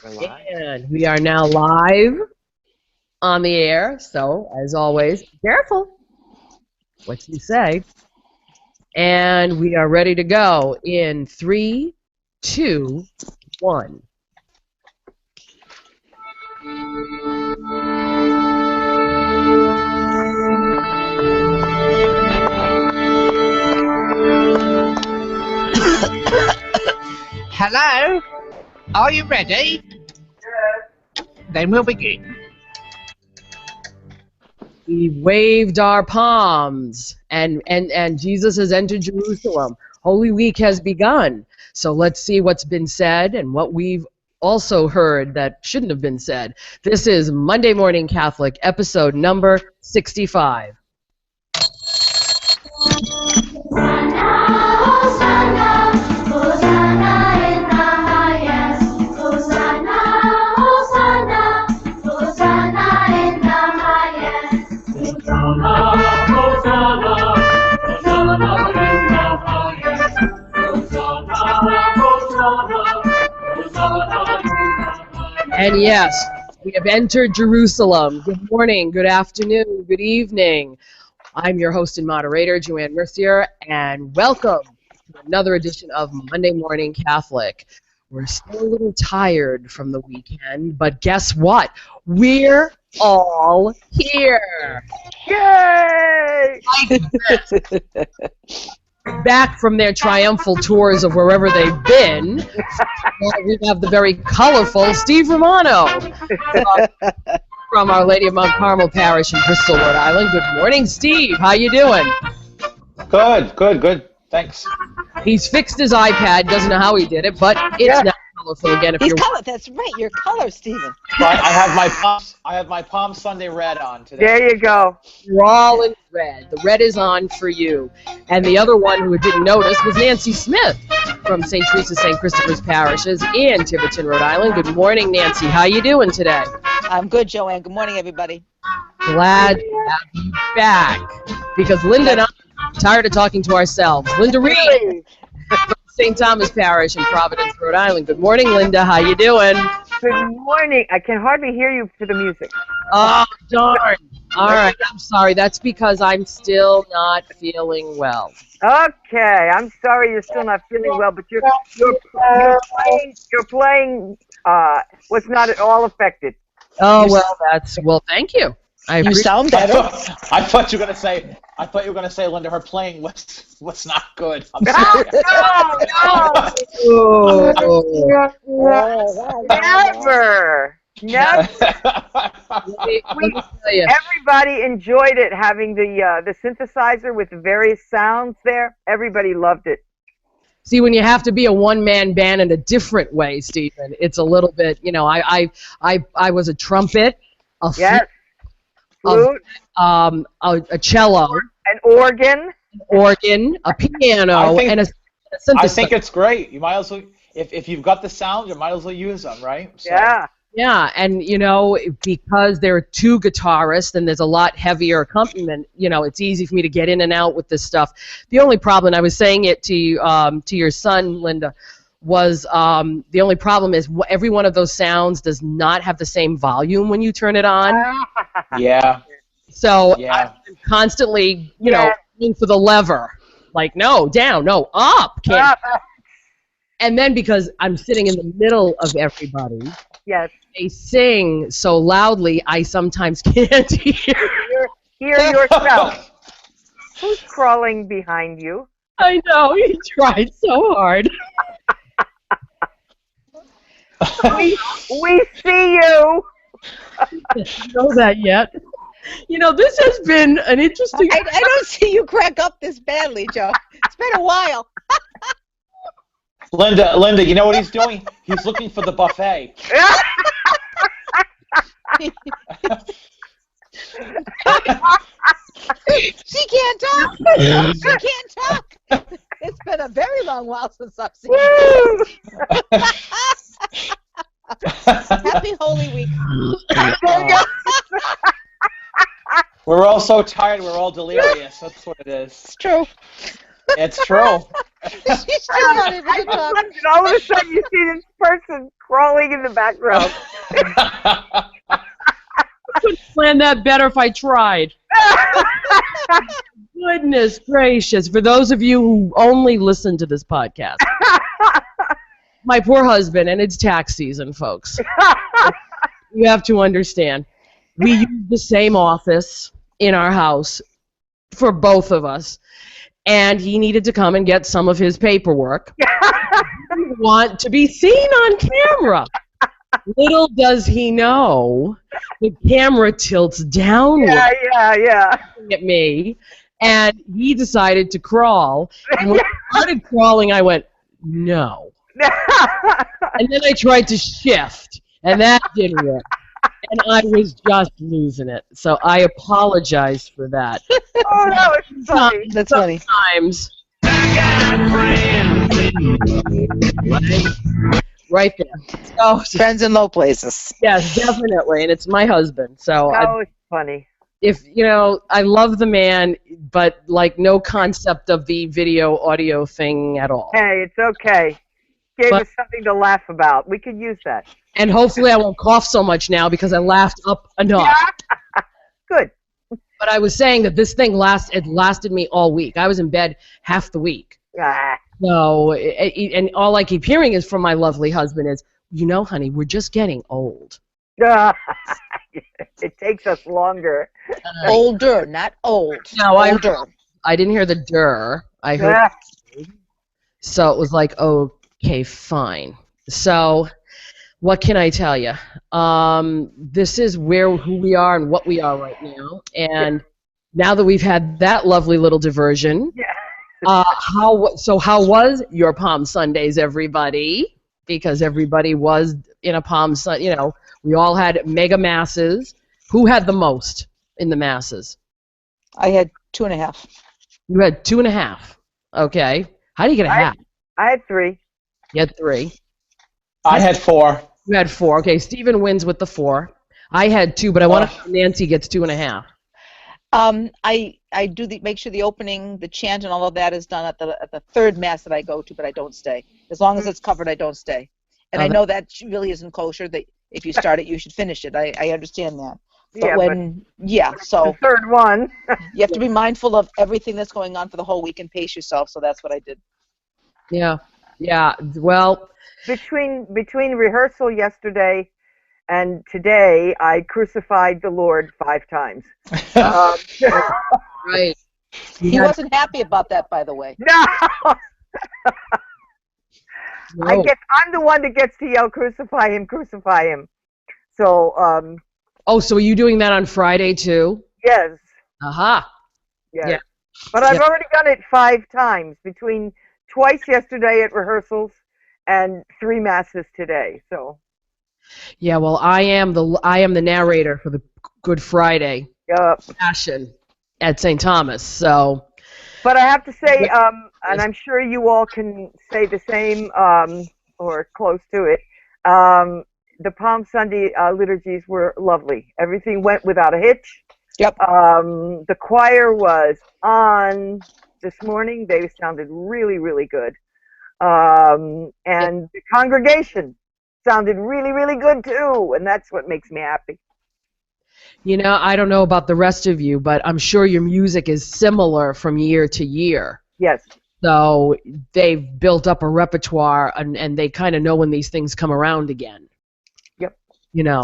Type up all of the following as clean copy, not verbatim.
We're live. And we are now live on the air. So, as always, careful what you say. And we are ready to go in 3, 2, 1. Hello? Are you ready? Then we'll begin. We waved our palms, and Jesus has entered Jerusalem. Holy Week has begun. So let's see what's been said and what we've also heard that shouldn't have been said. This is Monday Morning Catholic, episode number 65. And yes, we have entered Jerusalem. Good morning, good afternoon, good evening. I'm your host and moderator, Joanne Mercier, and welcome to another edition of Monday Morning Catholic. We're still a little tired from the weekend, but guess what? We're all here. Yay! Back from their triumphal tours of wherever they've been, we have the very colorful Steve Romano from Our Lady of Mount Carmel Parish in Bristol, Rhode Island. Good morning, Steve. How you doing? Good. Thanks. He's fixed his iPad. Doesn't know how he did it, but it's now colorful again. He's color. That's right. Your color, Stephen. I have my Palm Sunday red on today. There you go. You're all in red. The red is on for you. And the other one who didn't notice was Nancy Smith from St. Teresa St. Christopher's Parishes in Tiverton, Rhode Island. Good morning, Nancy. How you doing today? I'm good, Joanne. Good morning, everybody. Glad to have you back. Because Linda and I are tired of talking to ourselves. Linda Reed from St. Thomas Parish in Providence, Rhode Island. Good morning, Linda. How you doing? Good morning. I can hardly hear you for the music. Oh, darn. All right, I'm sorry. That's because I'm still not feeling well. Okay, I'm sorry you're still not feeling well, but you're playing was not at all affected. Oh, well, thank you. You sound I better. thought you were gonna say, Linda, her playing was not good. I'm sorry. Never. Everybody enjoyed it, having the synthesizer with the various sounds there. Everybody loved it. See, when you have to be a one-man band in a different way, Stephen, it's a little bit, I was a trumpet, a flute, a cello, an organ, a piano, and a synthesizer. I think it's great. You might as well, if you've got the sound, you might as well use them, right? So. Yeah. Yeah, and because there are two guitarists and there's a lot heavier accompaniment, it's easy for me to get in and out with this stuff. The only problem, I was saying it to your son, Linda, was the only problem is every one of those sounds does not have the same volume when you turn it on. Yeah. So I'm constantly, looking for the lever. Like, no, down, no, up. Can't. And then because I'm sitting in the middle of everybody, they sing so loudly, I sometimes can't hear yourself. Who's crawling behind you? I know, he tried so hard. we see you. I don't know that yet. This has been an interesting... I don't see you crack up this badly, Joe. It's been a while. Linda, you know what he's doing? He's looking for the buffet. She can't talk. She can't talk. It's been a very long while since I've seen you. Happy Holy Week. We're all so tired, we're all delirious. That's what it is. It's true. It's true. She's still not able I to just talk. loved it. All of a sudden, you see this person crawling in the background. Couldn't plan that better if I tried. Goodness gracious. For those of you who only listen to this podcast, my poor husband, and it's tax season, folks. You have to understand. We use the same office in our house for both of us, and he needed to come and get some of his paperwork. He didn't want to be seen on camera. Little does he know, the camera tilts downward Yeah. at me, and he decided to crawl. And when he started crawling, I went, no. And then I tried to shift, and that didn't work. And I was just losing it. So I apologize for that. Oh, that was funny. That's funny. Sometimes. Right there. So, Friends in low places. yes, definitely. And it's my husband. So That was funny. if, I love the man, but like no concept of the video audio thing at all. Hey, it's okay. Gave But- us something to laugh about. We could use that. And hopefully I won't cough so much now because I laughed up enough. Good. But I was saying that this thing lasted me all week. I was in bed half the week. Ah. So, and all I keep hearing is from my lovely husband is, honey, we're just getting old. It takes us longer. Older, not old. No, Older. I didn't hear the dir. I heard, Ah. so it was like, okay, fine. So, what can I tell you? This is who we are and what we are right now. And now that we've had that lovely little diversion, Yeah. how was your Palm Sundays, everybody? Because everybody was in a Palm Sunday. We all had mega masses. Who had the most in the masses? I had 2.5. You had 2.5. Okay. How do you get a half? I had 3. You had 3. I had 4. You had 4. Okay, Stephen wins with the 4. I had 2, but I want to Nancy gets 2.5. I do make sure the opening, the chant, and all of that is done at the third mass that I go to, but I don't stay. As long as it's covered, I don't stay. And I know that really isn't kosher. That if you start it, you should finish it. I understand that. But so the third one. you have to be mindful of everything that's going on for the whole week and pace yourself. So that's what I did. Yeah. Well, Between rehearsal yesterday and today, I crucified the Lord 5 times. right. He wasn't happy about that, by the way. No, No. I'm the one that gets to yell, "Crucify him! Crucify him!" So, So are you doing that on Friday too? yes, Aha. yes. Yeah. But I've already done it 5 times, between twice yesterday at rehearsals and 3 masses today. So, Yeah. Well, I am the narrator for the Good Friday Passion at St. Thomas. So. but I have to say, and I'm sure you all can say the same or close to it. The Palm Sunday liturgies were lovely. Everything went without a hitch. Yep. The choir was on this morning. They sounded really, really good. And the congregation sounded really, really good too. And that's what makes me happy. I don't know about the rest of you, but I'm sure your music is similar from year to year. Yes. So they've built up a repertoire, and they kind of know when these things come around again. Yep.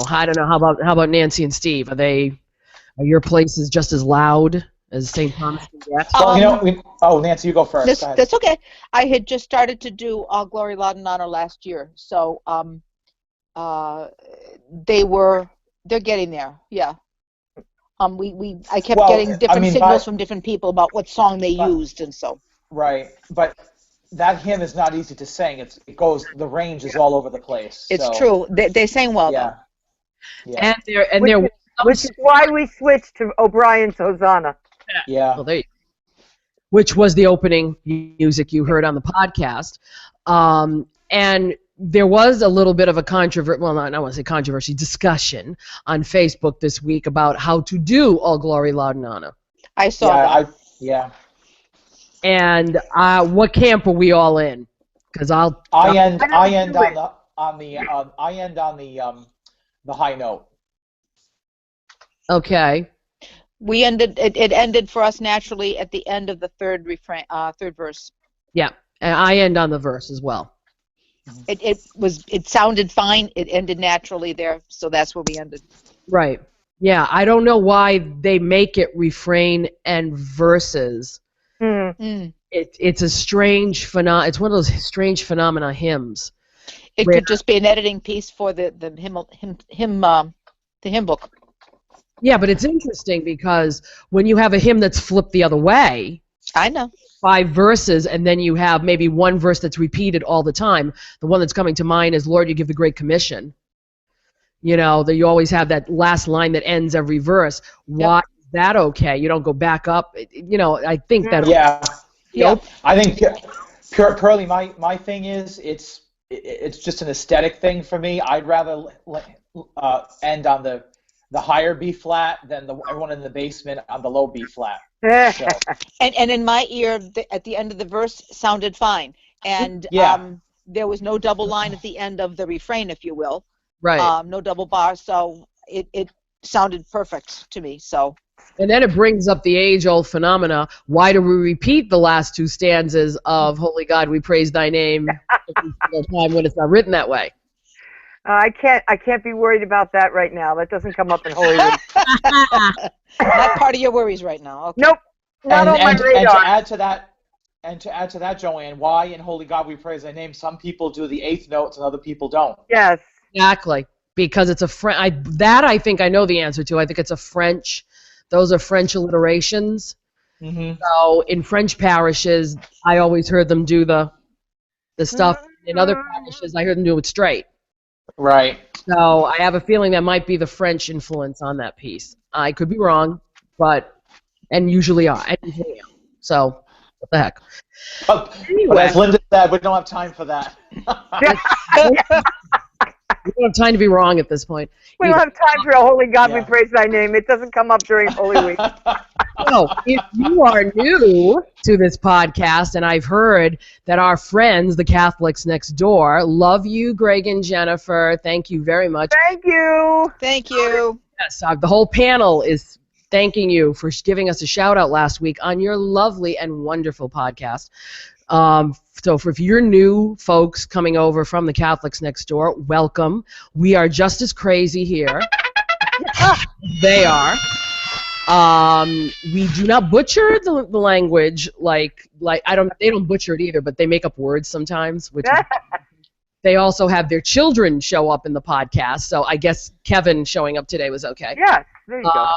I don't know. How about Nancy and Steve? Are your places just as loud as St. Thomas can get? Nancy, you go first. Go ahead. That's okay. I had just started to do All Glory, Laud, and Honor last year, so they're getting there. Yeah. I kept getting different signals from different people about what song they used, and so. Right, but that hymn is not easy to sing. The range is all over the place. It's true. They sang well, yeah. though. Yeah. Which is why we switched to O'Brien's Hosanna. Yeah. Well, there you go. Which was the opening music you heard on the podcast. And there was a little bit of a discussion on Facebook this week about how to do All Glory, Laud, and Honor. I saw that. And what camp are we all in? Because I end I don't do on the high note. Okay. We ended. It ended for us naturally at the end of the third verse. Yeah, and I end on the verse as well. It sounded fine. It ended naturally there, so that's where we ended. Right. Yeah, I don't know why they make it refrain and verses. It's a strange It's one of those strange phenomena hymns. It could just be an editing piece for the hymn book. Yeah, but it's interesting because when you have a hymn that's flipped the other way, I know. 5 verses, and then you have maybe one verse that's repeated all the time. The one that's coming to mind is, Lord, you give the Great Commission. You know, that you always have that last line that ends every verse. Why is that okay? You don't go back up. You know, I think that... Yeah. Yep. I think, Pearlie, my thing is, it's just an aesthetic thing for me. I'd rather end on the higher B flat than everyone in the basement on the low B flat. So. And in my ear, at the end of the verse sounded fine, and there was no double line at the end of the refrain, if you will. Right. No double bar, so it sounded perfect to me. So. And then it brings up the age-old phenomena. Why do we repeat the last 2 stanzas of Holy God, we praise thy name every single time when it's not written that way? I can't be worried about that right now. That doesn't come up in Holy Week. Not part of your worries right now. Okay. Nope. Not on my radar. And to add to that, Joanne, why in Holy God we praise thy name, some people do the 8th notes and other people don't. Yes. Exactly. Because it's a I think I know the answer to. I think it's a French. Those are French alliterations. Mm-hmm. So in French parishes, I always heard them do the stuff. In other parishes, I heard them do it straight. Right. So I have a feeling that might be the French influence on that piece. I could be wrong, and usually I am. So what the heck? Anyway. But as Linda said, we don't have time for that. We don't have time to be wrong at this point. We don't have time for a Holy God, we praise thy name. It doesn't come up during Holy Week. So, if you are new to this podcast, and I've heard that our friends, the Catholics next door, love you, Greg and Jennifer. Thank you very much. Thank you. Thank you. Yes, the whole panel is thanking you for giving us a shout-out last week on your lovely and wonderful podcast. So if you're new folks coming over from the Catholics next door, welcome. We are just as crazy here. They are. We do not butcher the language like they don't butcher it either, but they make up words sometimes, which they also have their children show up in the podcast. So I guess Kevin showing up today was okay. Yeah, there you go.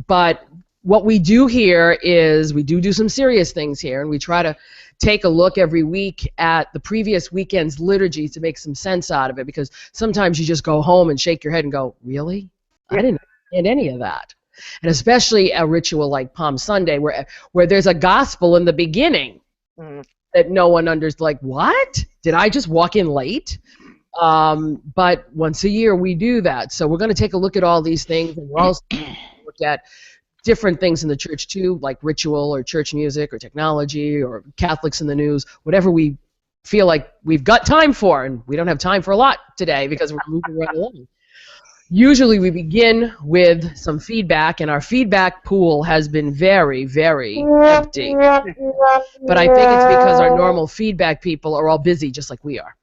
But what we do here is we do some serious things here, and we try to take a look every week at the previous weekend's liturgy to make some sense out of it, because sometimes you just go home and shake your head and go, really? I didn't understand any of that. And especially a ritual like Palm Sunday where there's a gospel in the beginning that no one understands, like, what? Did I just walk in late? But once a year we do that. So we're going to take a look at all these things, and we're also going to look at different things in the church too, like ritual or church music or technology or Catholics in the news, whatever we feel like we've got time for, and we don't have time for a lot today because we're moving right along. Usually we begin with some feedback, and our feedback pool has been very, very empty. But I think it's because our normal feedback people are all busy just like we are.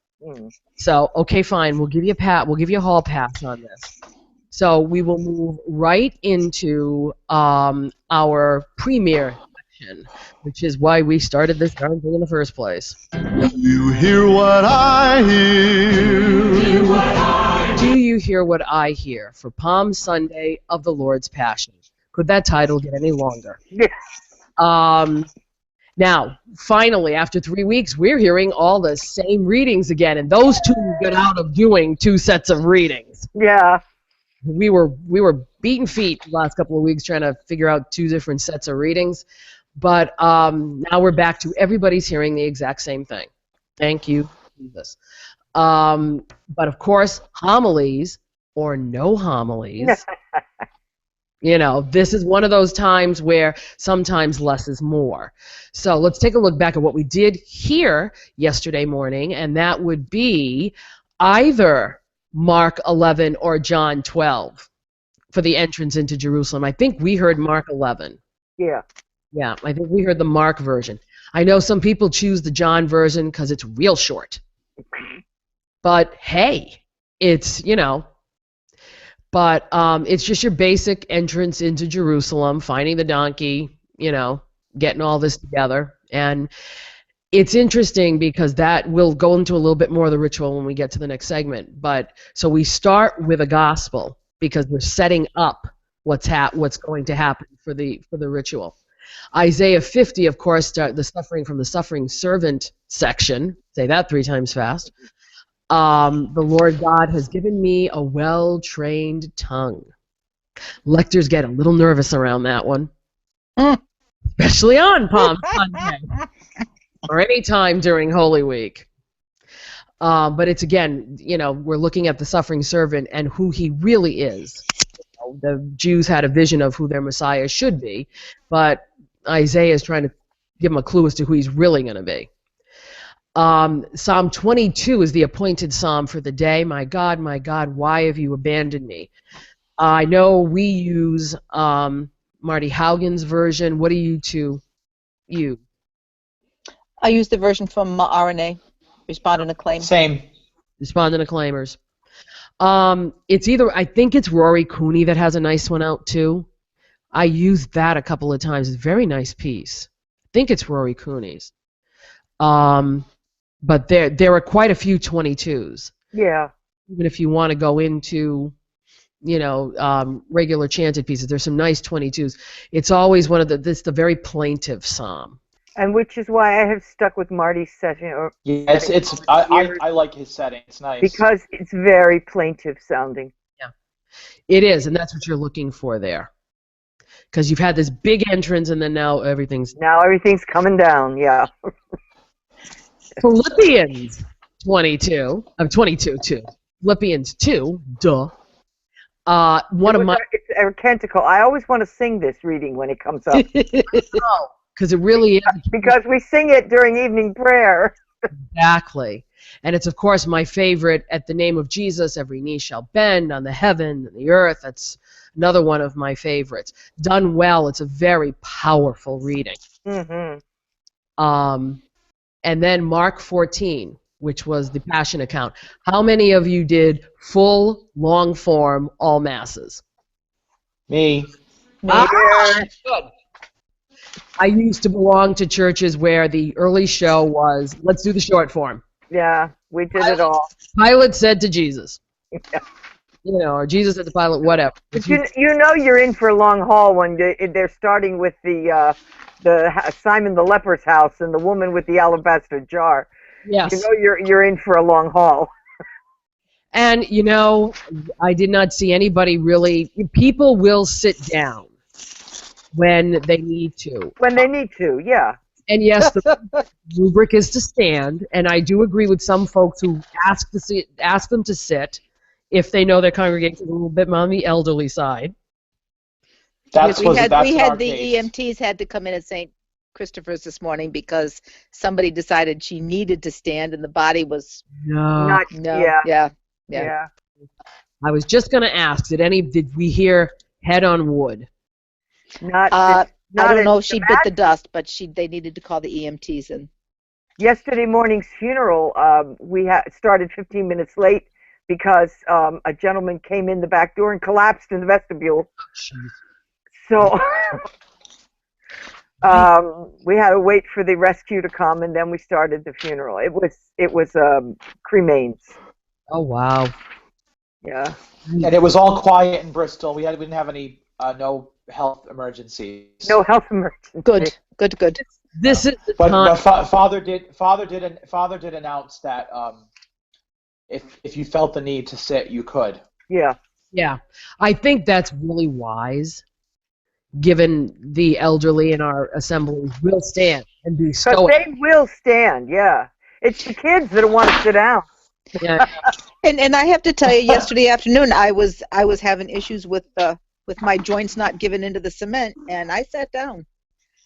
So, okay, fine, we'll give you a hall pass on this. So we will move right into our premiere section, which is why we started this darn thing in the first place. You hear what I hear. Do you hear what I hear for Palm Sunday of the Lord's Passion? Could that title get any longer? Now, finally, after 3 weeks, we're hearing all the same readings again, and those two get out of doing 2 sets of readings. Yeah. We were beating feet the last couple of weeks trying to figure out 2 different sets of readings, but now we're back to everybody's hearing the exact same thing. Thank you, Jesus. But of course, homilies or no homilies You know, this is one of those times where sometimes less is more. So let's take a look back at what we did here yesterday morning, and that would be either Mark 11 or John 12 for the entrance into Jerusalem. I think we heard Mark 11. Yeah. Yeah, I think we heard the Mark version. I know some people choose the John version because it's real short. But hey, it's, you know, but it's just your basic entrance into Jerusalem, finding the donkey, you know, getting all this together. And it's interesting because that will go into a little bit more of the ritual when we get to the next segment. But so we start with a gospel because we're setting up what's going to happen for the ritual. Isaiah 50, of course, the suffering from the suffering servant section. Say that 3 times fast. The Lord God has given me a well-trained tongue. Lectors get a little nervous around that one, especially on Palm Sunday or any time during Holy Week. But it's, again, you know, we're looking at the suffering servant and who he really is. You know, the Jews had a vision of who their Messiah should be, but Isaiah is trying to give them a clue as to who he's really going to be. Psalm 22 is the appointed psalm for the day. My God, why have you abandoned me? I know we use Marty Haugen's version. What do you two use? I use the version from RNA, Respond and Acclaim. Same. Respond and Acclaimers. It's either, I think it's Rory Cooney that has a nice one out too. I used that a couple of times. It's a very nice piece. I think it's Rory Cooney's. But there are quite a few 22s. Yeah. Even if you want to go into, you know, regular chanted pieces, there's some nice 22s. It's always the very plaintive psalm. And which is why I have stuck with Marty's setting. Yes, I like his setting. It's nice. Because it's very plaintive sounding. Yeah, it is, and that's what you're looking for there. Because you've had this big entrance, and then now everything's coming down. Yeah. Philippians 22 too. Philippians 2, duh. It's a canticle. I always want to sing this reading when it comes up. Because it really is. Because we sing it during evening prayer. Exactly. And it's, of course, my favorite, at the name of Jesus, every knee shall bend on the heaven and the earth. That's another one of my favorites. Done well, it's a very powerful reading. Mm-hmm. And then Mark 14, which was the Passion account. How many of you did full, long form, all masses? Me. Good. I used to belong to churches where the early show was, let's do the short form. Yeah, we did it all. Pilate said to Jesus. Yeah. You know, or Jesus said to Pilate, whatever. But you know you're in for a long haul when they're starting with the Simon the leper's house and the woman with the alabaster jar. Yes. You know you're in for a long haul. And, you know, I did not see anybody really, people will sit down when they need to. When they need to, yeah. And yes, the rubric is to stand, and I do agree with some folks who ask them to sit if they know their congregation is a little bit on the elderly side. We had the EMTs had to come in at St. Christopher's this morning because somebody decided she needed to stand and the body was No. Yeah. I was just going to ask, did we hear head on wood? I don't know if she bit the dust, but they needed to call the EMTs in. Yesterday morning's funeral, we started 15 minutes late because a gentleman came in the back door and collapsed in the vestibule. So we had to wait for the rescue to come, and then we started the funeral. It was cremains. Oh wow! Yeah. And it was all quiet in Bristol. We didn't have any no health emergencies. No health emergency. Good. This is the but time. Father did announce that if you felt the need to sit, you could. Yeah. Yeah, I think that's really wise, given the elderly in our assemblies will stand and be stoic. They will stand. Yeah. It's the kids that want to sit down. Yeah. And I have to tell you, yesterday afternoon I was having issues with with my joints not giving into the cement, and I sat down.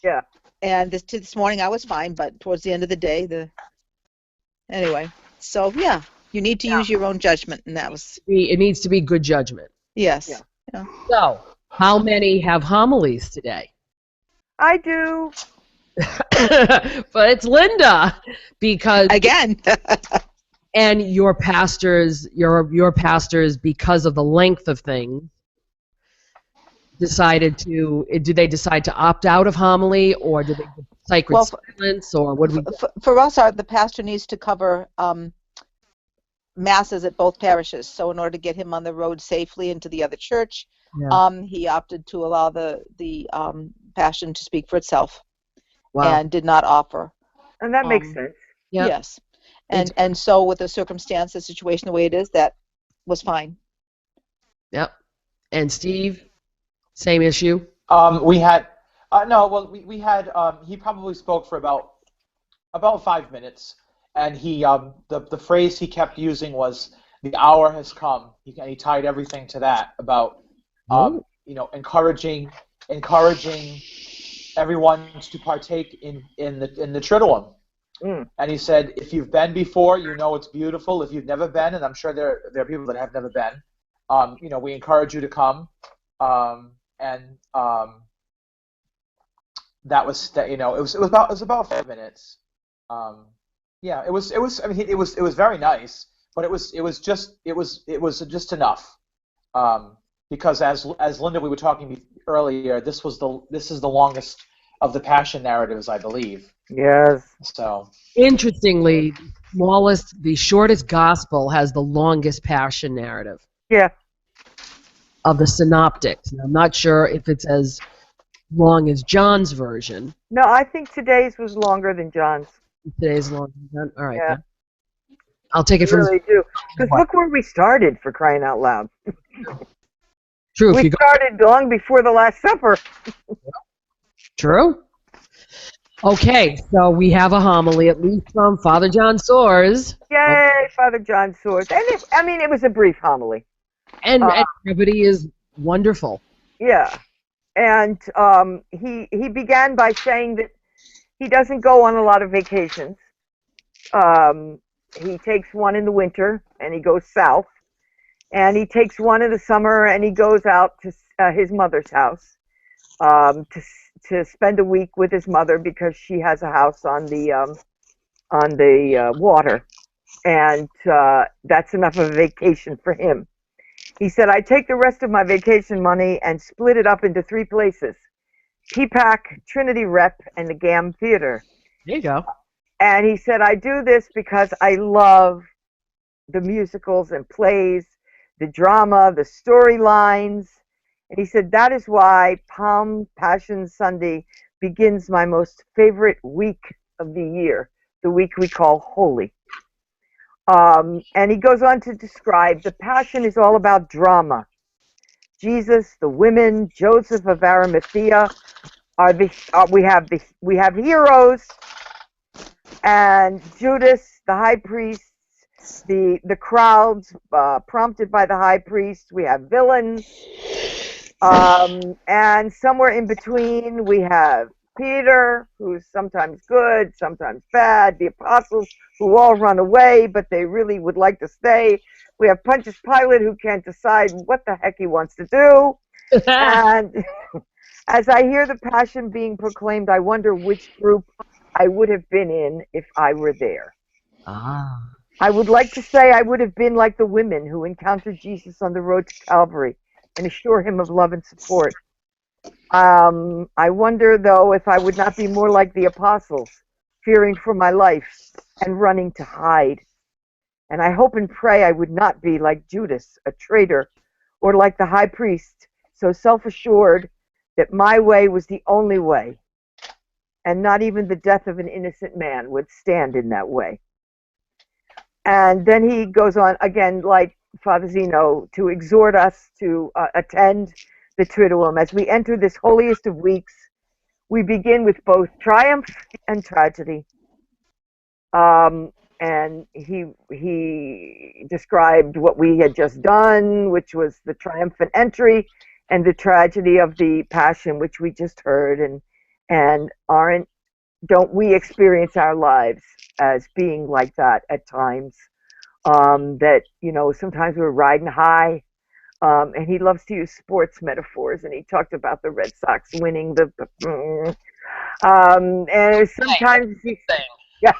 Yeah. And this morning I was fine, but towards the end of the day, anyway. So yeah, you need to use your own judgment, and that was It needs to be good judgment. yes. Yeah. Yeah. So, how many have homilies today? I do. But it's Linda, because Again. and your pastors, because of the length of things, decided to. Did they decide to opt out of homily, or did they give sacred Well, silence, or what do we? For us, the pastor needs to cover masses at both parishes. So in order to get him on the road safely into the other church, Yeah. he opted to allow the passion to speak for itself, Wow. and did not offer. And that makes sense. Yeah. Yes. And so with the circumstance, the situation the way it is, that was fine. Yep. And Steve, same issue. We had no. Well, we had. He probably spoke for about 5 minutes, and he the phrase he kept using was "the hour has come." He tied everything to that about encouraging everyone to partake in the Triduum. Mm. And he said, if you've been before, you know it's beautiful. If you've never been, and I'm sure there are people that have never been, we encourage you to come. That was it was about 5 minutes. It was. I mean, it was very nice, but it was just enough. Because as Linda, we were talking earlier, this is the longest of the Passion narratives, I believe. Yes. So Interestingly, the shortest gospel has the longest Passion narrative Yeah. of the synoptics. And I'm not sure if it's as long as John's version. No, I think today's was longer than John's. Today's longer than John. All right. Yeah. Then. I'll take it I from really do. Because look where we started, for crying out loud. true. If We you go started long before the Last Supper. true. Okay, so we have a homily, at least from Father John Soares. Yay, Father John Soares. And it was a brief homily. And brevity is wonderful. Yeah. And he began by saying that he doesn't go on a lot of vacations. He takes one in the winter and he goes south. And he takes one in the summer and he goes out to his mother's house to spend a week with his mother, because she has a house on the water. And that's enough of a vacation for him. He said, I take the rest of my vacation money and split it up into 3 places: PPAC, Trinity Rep, and the GAM Theater. There you go. And he said, I do this because I love the musicals and plays, the drama, the storylines. And he said, that is why Palm Passion Sunday begins my most favorite week of the year, the week we call Holy. And he goes on to describe the Passion is all about drama. Jesus, the women, Joseph of Arimathea we have heroes, and Judas, the high priest, the crowds prompted by the high priest. We have villains, and somewhere in between we have Peter, who's sometimes good, sometimes bad, the apostles who all run away, but they really would like to stay. We have Pontius Pilate, who can't decide what the heck he wants to do. And as I hear the Passion being proclaimed, I wonder which group I would have been in if I were there. I would like to say I would have been like the women who encountered Jesus on the road to Calvary and assure him of love and support. I wonder, though, if I would not be more like the apostles, fearing for my life and running to hide. And I hope and pray I would not be like Judas, a traitor, or like the high priest, so self-assured that my way was the only way, and not even the death of an innocent man would stand in that way. And then he goes on, again, like Father Zeno, to exhort us to attend the Triduum. As we enter this holiest of weeks, we begin with both triumph and tragedy. And he described what we had just done, which was the triumphant entry and the tragedy of the Passion, which we just heard, and don't we experience our lives as being like that at times? That, sometimes we're riding high, and he loves to use sports metaphors, and he talked about the Red Sox winning and sometimes, yes,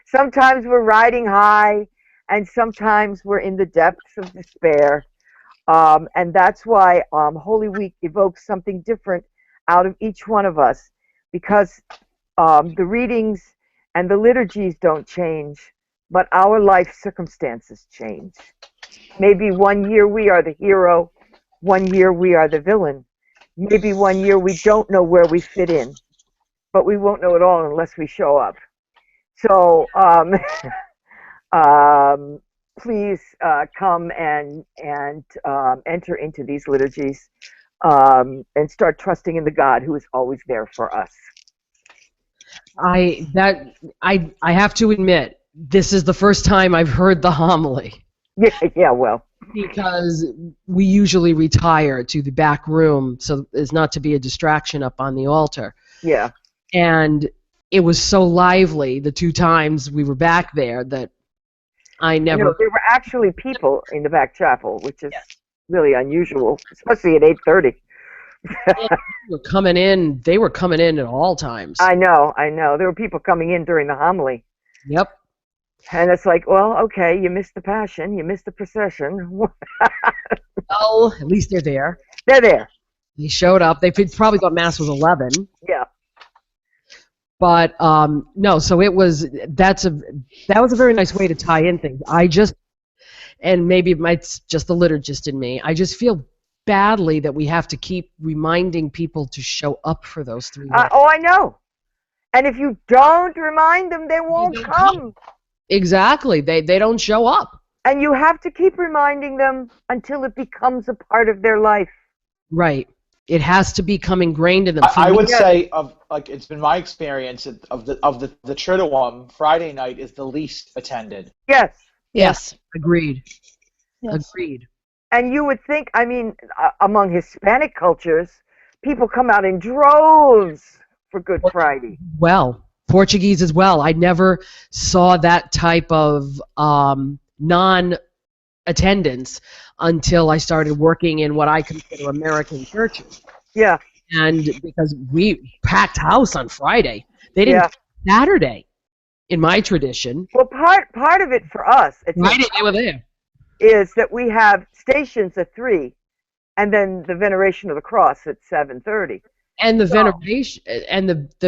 sometimes we're riding high, and sometimes we're in the depths of despair. And that's why Holy Week evokes something different out of each one of us, because the readings and the liturgies don't change, but our life circumstances change. Maybe one year we are the hero, one year we are the villain. Maybe one year we don't know where we fit in, but we won't know it all unless we show up. So please come and enter into these liturgies and start trusting in the God who is always there for us. I have to admit, this is the first time I've heard the homily. Yeah, well. Because we usually retire to the back room so as not to be a distraction up on the altar. Yeah. And it was so lively the two times we were back there that I never... there were actually people in the back chapel, which is really unusual, especially at 8:30. They were coming in at all times. I know. There were people coming in during the homily. Yep. And it's like, well, okay, you missed the Passion, you missed the procession. Well, at least they're there. They're there. They showed up. They probably thought Mass was 11. Yeah. But no, so that was a very nice way to tie in things. And maybe it's just the liturgist in me, I just feel badly that we have to keep reminding people to show up for those 3 days. I know. And if you don't remind them, they won't come. Exactly. They don't show up. And you have to keep reminding them until it becomes a part of their life. Right. It has to become ingrained in them. I would say, it's been my experience of the Triduum, Friday night is the least attended. Yes. Yes. Agreed. Yes. Agreed. And you would think, among Hispanic cultures, people come out in droves for Good Friday. Well, Portuguese as well. I never saw that type of non-attendance until I started working in what I consider American churches. Yeah. And because we packed house on Friday. They didn't Saturday in my tradition. Well, part of it for us, Friday they were there. Is that we have stations at 3, and then the Veneration of the Cross at 7:30. And the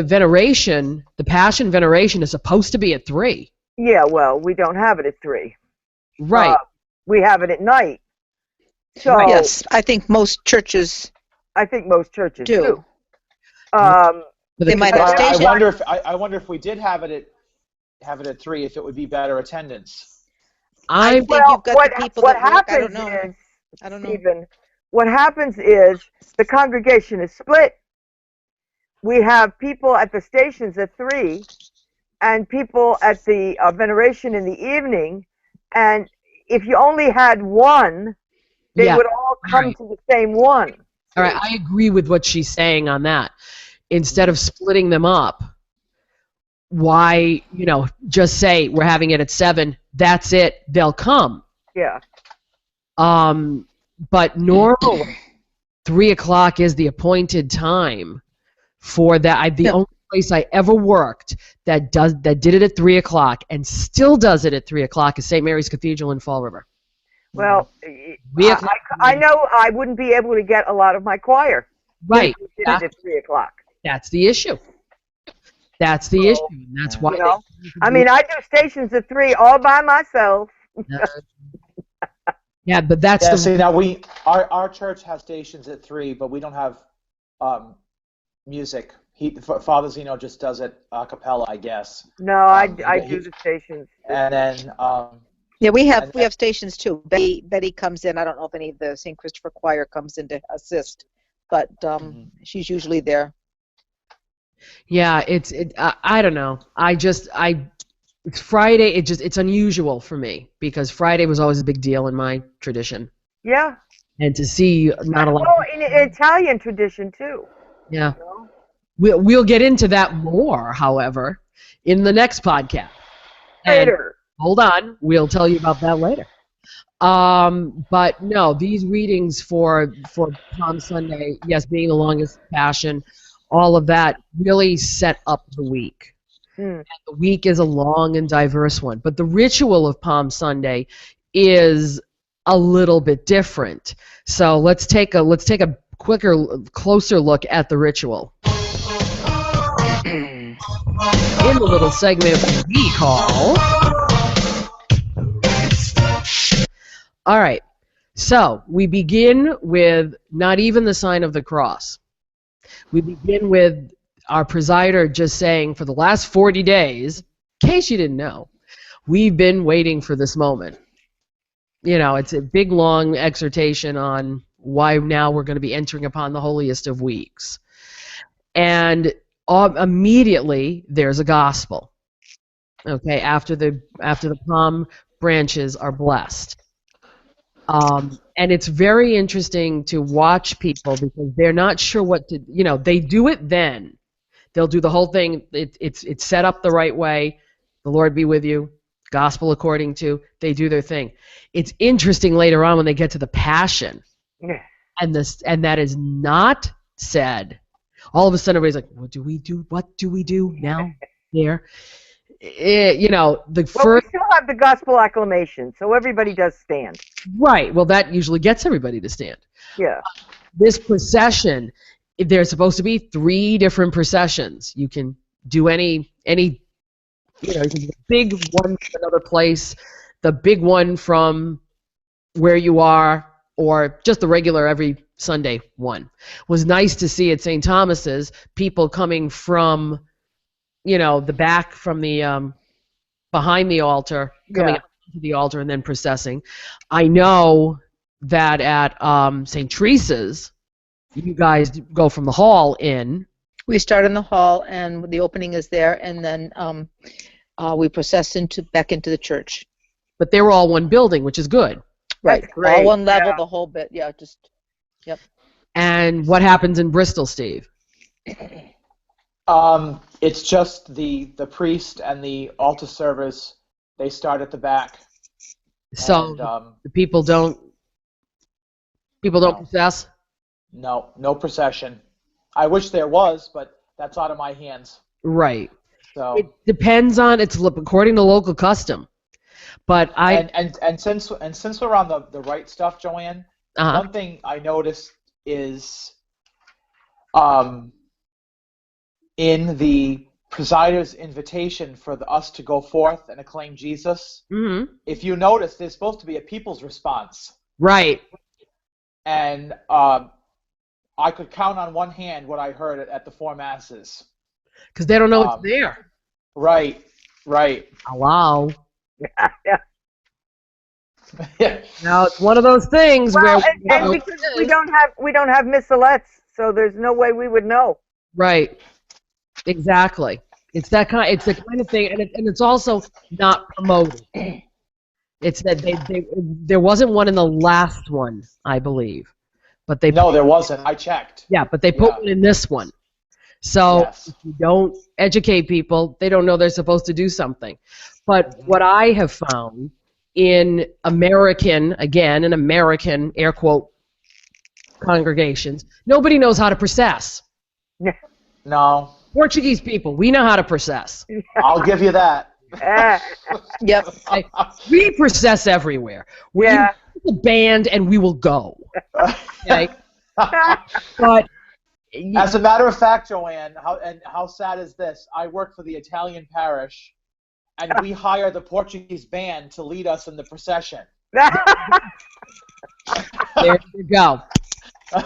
veneration, the Passion veneration is supposed to be at 3. Yeah, well, we don't have it at 3. Right. We have it at night. So Yes, I think most churches do. They might have I stations. wonder if we did have it at 3, if it would be better attendance. I think you've got the people that work. I don't know. Stephen, what happens is the congregation is split. We have people at the stations at 3, and people at the veneration in the evening. And if you only had one, they would all come to the same one. All right, I agree with what she's saying on that. Instead of splitting them up, why, just say we're having it at 7, that's it, they'll come. Yeah. But normally, 3 o'clock is the appointed time for that. The only place I ever worked that did it at 3 o'clock and still does it at 3 o'clock is St. Mary's Cathedral in Fall River. Well, I know I wouldn't be able to get a lot of my choir. Right. Did it at 3 o'clock. That's the issue. That's the issue. And that's why. I do stations at 3 all by myself. Yeah, but that's See, now our church has stations at 3, but we don't have music. Father Zeno just does it a cappella, I guess. No, I do the stations. And then we have stations too. Betty comes in. I don't know if any of the St. Christopher Choir comes in to assist, but she's usually there. Yeah, I don't know. It's Friday. It's unusual for me because Friday was always a big deal in my tradition. Yeah. and to see not a lot. Oh, in Italian tradition too. Yeah. You know? We'll get into that more, however, in the next podcast. And Later. hold on, we'll tell you about that later. But no, these readings for Palm Sunday, yes, being the longest Passion, all of that really set up the week. And the week is a long and diverse one, but the ritual of Palm Sunday is a little bit different. So let's take a closer look at the ritual. In the little segment we call. All right, so we begin with not even the sign of the cross. We begin with our presider just saying, for the last 40 days, in case you didn't know, we've been waiting for this moment. You know, it's a big, long exhortation on why now we're going to be entering upon the holiest of weeks. And immediately there's a gospel. Okay, after the palm branches are blessed. And it's very interesting to watch people because they're not sure what to, they do it then. They'll do the whole thing. It's set up the right way. The Lord be with you. Gospel according to. They do their thing. It's interesting later on when they get to the Passion. Yeah. And that is not said. All of a sudden everybody's like, what do we do? What do we do now? There. Well, we still have the gospel acclamation, so everybody does stand. Right. Well, that usually gets everybody to stand. Yeah. This procession, there's supposed to be 3 different processions. You can do any you can do the big one from another place, the big one from where you are, or just the regular every Sunday one. It was nice to see at St. Thomas's people coming from the back from the behind the altar, coming up to the altar and then processing. I know that at St. Teresa's, you guys go from the hall in. We start in the hall, and the opening is there, and then we process back into the church. But they were all one building, which is good. Right, That's great. all one level, Yeah. the whole bit. Yeah, yep. And what happens in Bristol, Steve? It's just the priest and the altar servers. They start at the back. So And, the people don't process? no procession. I wish there was, but that's out of my hands. Right. So It depends on, it's according to local custom. But and since we're on the right stuff, Joanne, one thing I noticed is in the presider's invitation for us to go forth and acclaim Jesus, if you notice, there's supposed to be a people's response. Right. And I could count on one hand what I heard at the 4 masses. Because they don't know it's there. Right. Hello. Yeah. Now it's one of those things Well, where and because we don't have missalettes, so there's no way we would know. right, exactly. It's the kind of thing, and it's also not promoted. It's that there wasn't one in the last one, I believe, but No, there wasn't. I checked. yeah, but they put one in this one. So Yes. if you don't educate people, they don't know they're supposed to do something. But what I have found in American, air quote, congregations, nobody knows how to process. No, Portuguese people, we know how to process. I'll give you that. Yep. We process everywhere. We Yeah. a band and we will go. Okay? But As a matter of fact, Joanne, how sad is this? I work for the Italian parish, and we hire the Portuguese band to lead us in the procession. there you go. So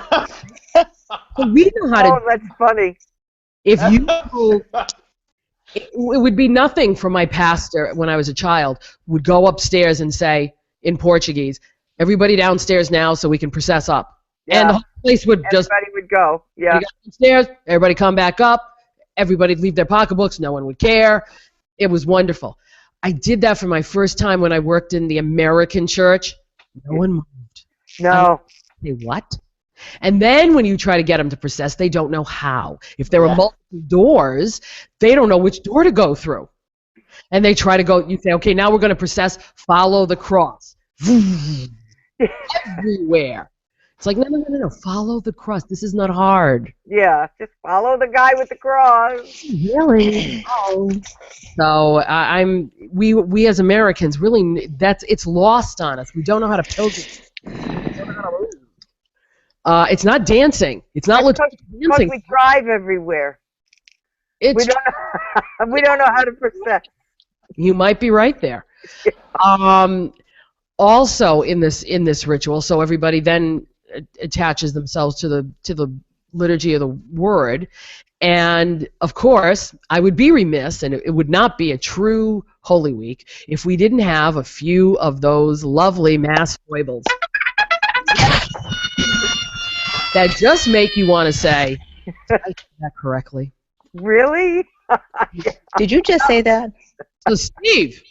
we know how to. Oh, that's funny. If you, it would be nothing for my pastor when I was a child. Would go upstairs and say in Portuguese, "Everybody downstairs now, so we can process up." Yeah. And the whole place would just. Everybody would go. Yeah. You got upstairs, everybody come back up, everybody'd leave their pocketbooks, no one would care. It was wonderful. I did that for my first time when I worked in the American church. No one moved. No. Say what? And then when you try to get them to process, they don't know how. If there are multiple doors, they don't know which door to go through. And they try to go, you say, okay, now we're going to process, follow the cross. Everywhere. It's like, no, follow the cross. This is not hard. Yeah, just follow the guy with the cross. Really? Oh. So we as Americans really, it's lost on us. We don't know how to pilgrim. It's not dancing. It's not dancing. Because we drive everywhere. We don't know how to process. You might be right there. Also in this ritual, so everybody then attaches themselves to the liturgy of the word, and of course, I would be remiss, and it would not be a true Holy Week if we didn't have a few of those lovely mass foibles that just make you want to say, "Did I say that correctly?" Really? Did you just say that? So, Steve,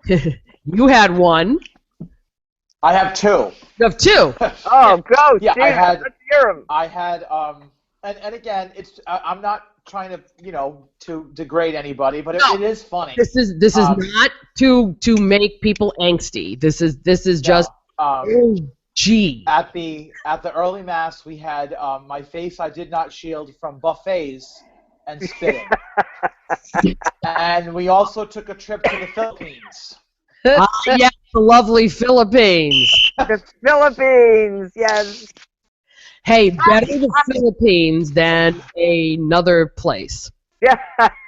you had one. I have two. You have two. Oh, go, Yeah, Steve. let's hear 'em. I had and again, I'm not trying to to degrade anybody, but it is funny. This is not to make people angsty. This is just oh gee. At the early mass, we had my face I did not shield from buffets and spitting, and we also took a trip to the Philippines. Yes, the lovely Philippines. The Philippines, yes. Hey, better the Philippines than another place. Yeah.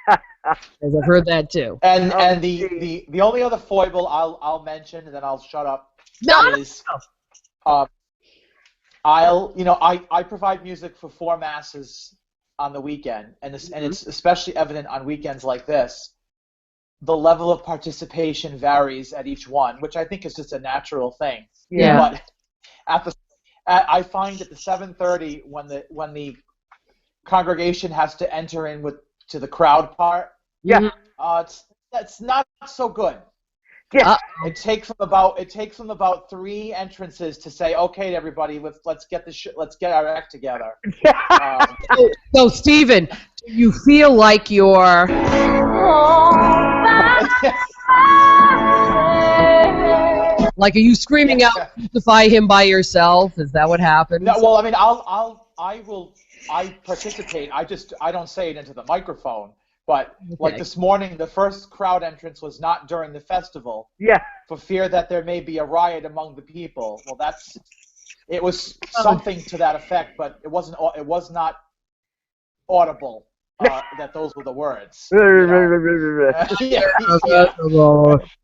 Because I've heard that too. And the only other foible I'll mention, and then I'll shut up. Is I provide music for 4 masses on the weekend, and it's especially evident on weekends like this. The level of participation varies at each one, which I think is just a natural thing. Yeah. But I find at the 7:30 when the congregation has to enter in to the crowd part. Yeah. It's not so good. Yeah. It takes them about 3 entrances to say, okay, everybody, let's get our act together. So Stephen, do you feel like you're like, are you screaming out, crucify him by yourself? Is that what happens? No, well, I mean, I participate. I don't say it into the microphone. But like this morning, the first crowd entrance was not during the festival. Yeah. For fear that there may be a riot among the people. Well, it was something to that effect, but it was not audible that those were the words.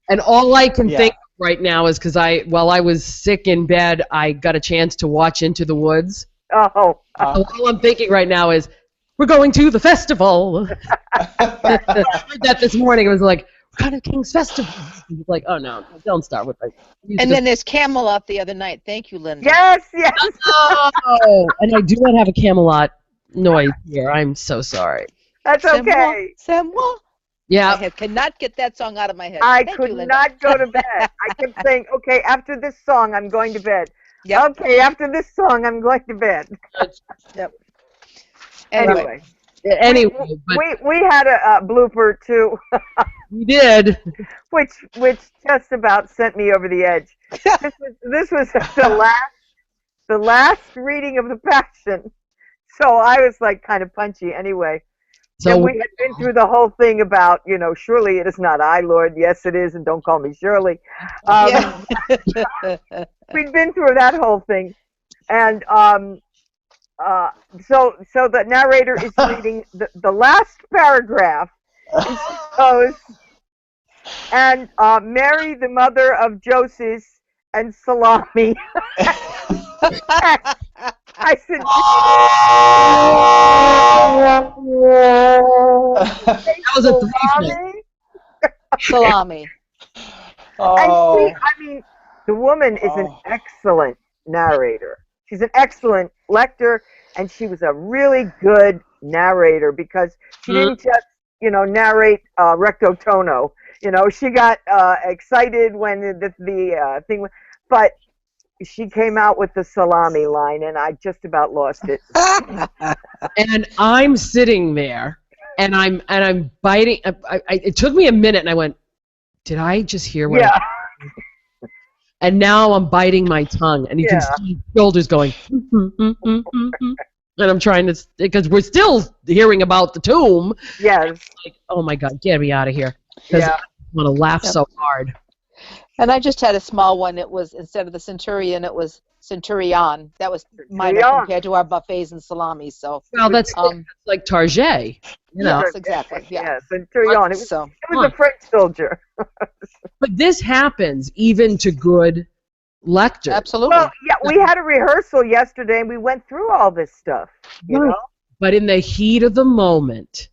And all I can think right now is because while I was sick in bed, I got a chance to watch Into the Woods. Oh. So all I'm thinking right now is, we're going to the festival. I heard that this morning. It was like, we're going to King's Festival. It was like, oh no, don't start with that. And then there's Camelot the other night. Thank you, Linda. Yes. Oh, and I do not have a Camelot noise here. I'm so sorry. That's okay. C'est moi. Yeah. I cannot get that song out of my head. I Thank could you, Linda. not go to bed. I kept saying, okay, after this song, I'm going to bed. Yep. Okay, after this song, I'm going to bed. Yep. Anyway, but we had a blooper too. we did. which just about sent me over the edge. This was the last reading of the Passion, so I was like kind of punchy anyway. So we had been through the whole thing about, surely it is not I, Lord. Yes, it is, and don't call me Shirley. We'd been through that whole thing, and so the narrator is reading the last paragraph. And she goes, and Mary, the mother of Joseph and Salami. I said, that was a Salami. And she, the woman is an excellent narrator. She's an excellent lector, and she was a really good narrator because she didn't just, narrate recto tono. She got excited when the thing, but she came out with the salami line, and I just about lost it. And I'm sitting there, and I'm biting. It took me a minute, and I went, "Did I just hear what?" Yeah. And now I'm biting my tongue, and you can see my shoulders going. And I'm trying to, because we're still hearing about the tomb. Yes. Like, oh my God, get me out of here! Because I want to laugh so hard. And I just had a small one. It was, instead of the centurion, it was centurion. That was minor Centurion. compared to our buffets and salamis. So, Well, that's like Target, you know. yes, exactly. Yeah. Yeah, centurion. It was So, a French soldier. But this happens even to good lectors. absolutely. Well, yeah, we had a rehearsal yesterday, and we went through all this stuff. You Right. know? But in the heat of the moment,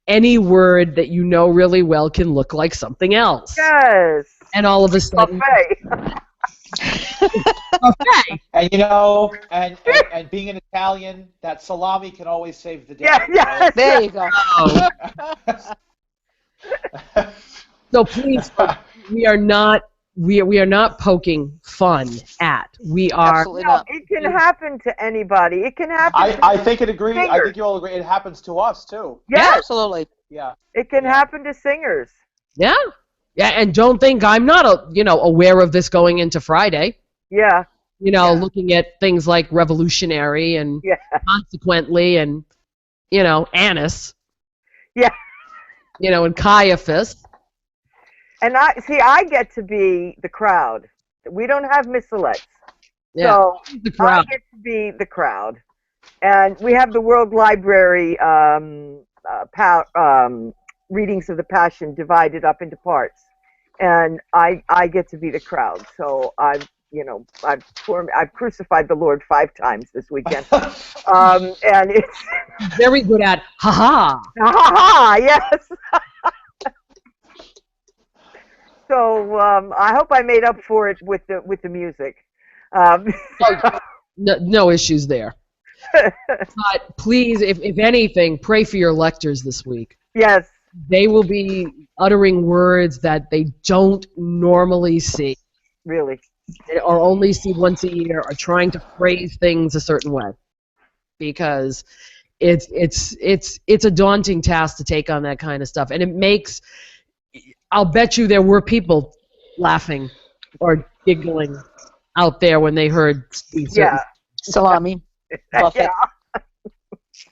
any word that you know really well can look like something else. Yes. And all of a sudden, Buffet. buffet. And you know, and being an Italian, that salami can always save the day. Yeah, yes. There you go. Oh. So please, folks, we are not poking fun at. We are. Absolutely No, not. it can happen to anybody. It can happen. I think it agree. I Singers. think you all agree. It happens to us too. Yes, Absolutely. Yeah. it can happen to singers. Yeah. Yeah, and don't think I'm not aware of this going into Friday. Yeah. Looking at things like revolutionary and Yeah. consequently and Annas. Yeah. And Caiaphas. And I get to be the crowd. We don't have missalettes. Yeah. So The crowd. I get to be the crowd. And we have the World Library readings of the Passion divided up into parts. And I get to be the crowd. So I've crucified the Lord 5 times this weekend. And it's Very good at ha ha yes. So I hope I made up for it with the music. No issues there. But please, if anything, pray for your lectors this week. Yes. They will be uttering words that they don't normally see, Really. or only see once a year, or trying to phrase things a certain way, because it's a daunting task to take on that kind of stuff, and it makes. I'll bet you there were people laughing or giggling out there when they heard these. Yeah. Salami. Buffet. Yeah.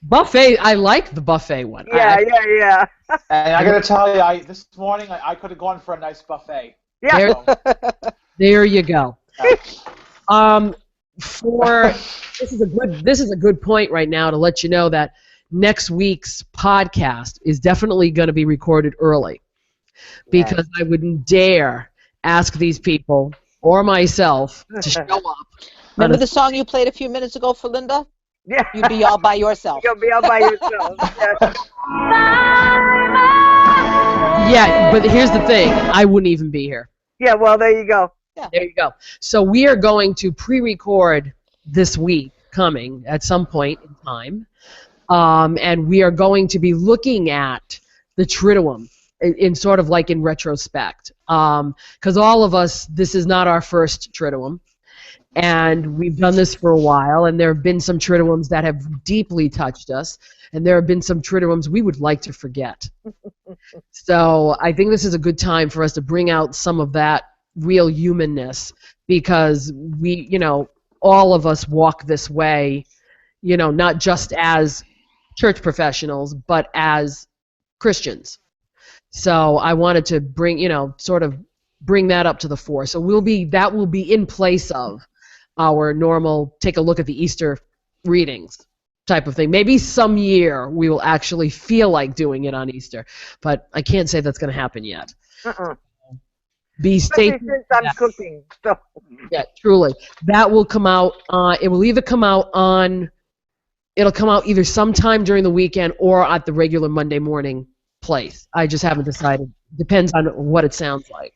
Buffet. I like the buffet one. Yeah. Yeah. And I gotta tell you, this morning I could have gone for a nice buffet. Yeah. There, So, there you go. This is a good point right now to let you know that next week's podcast is definitely going to be recorded early, because I wouldn't dare ask these people or myself to show up. Remember the song you played a few minutes ago for Linda? Yeah. You'd be all by yourself. You'll be all by yourself. Yes. Yeah, but here's the thing. I wouldn't even be here. Yeah, well, there you go. There you go. So we are going to pre-record this week coming at some point in time, and we are going to be looking at the Triduum in sort of like in retrospect, because all of us, this is not our first Triduum, and we've done this for a while, and there have been some Triduums that have deeply touched us, and there have been some Triduums we would like to forget. So I think this is a good time for us to bring out some of that real humanness, because we, all of us walk this way, not just as church professionals, but as Christians. So I wanted to bring, sort of bring that up to the fore. So that will be in place of our normal take a look at the Easter readings type of thing. Maybe some year we will actually feel like doing it on Easter, but I can't say that's going to happen yet. Be Especially safe. since I'm cooking. So. Yeah, truly. That will come out. It will either come out it'll come out either sometime during the weekend or at the regular Monday morning place. I just haven't decided. Depends on what it sounds like.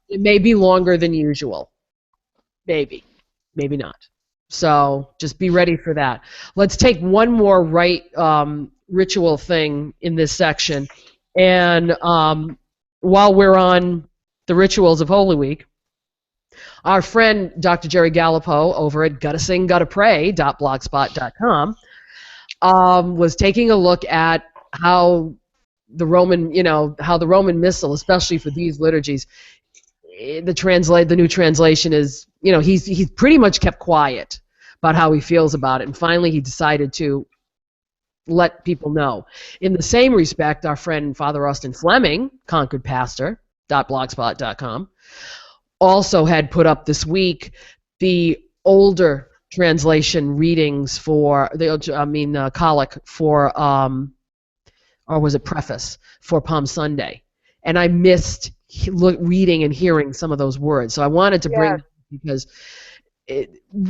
It may be longer than usual. Maybe not. So just be ready for that. Let's take one more ritual thing in this section, and while we're on the rituals of Holy Week, Our friend Dr. Jerry Gallipo over at gottasinggottapray.blogspot.com was taking a look at how the Roman, how the Roman Missal, especially for these liturgies, the new translation is, he's pretty much kept quiet about how he feels about it, and finally he decided to let people know. In the same respect, our friend Father Austin Fleming, concordpastor.blogspot.com, also had put up this week the older translation readings for the collect for or was it preface for Palm Sunday, and I missed reading and hearing some of those words, so I wanted to bring them because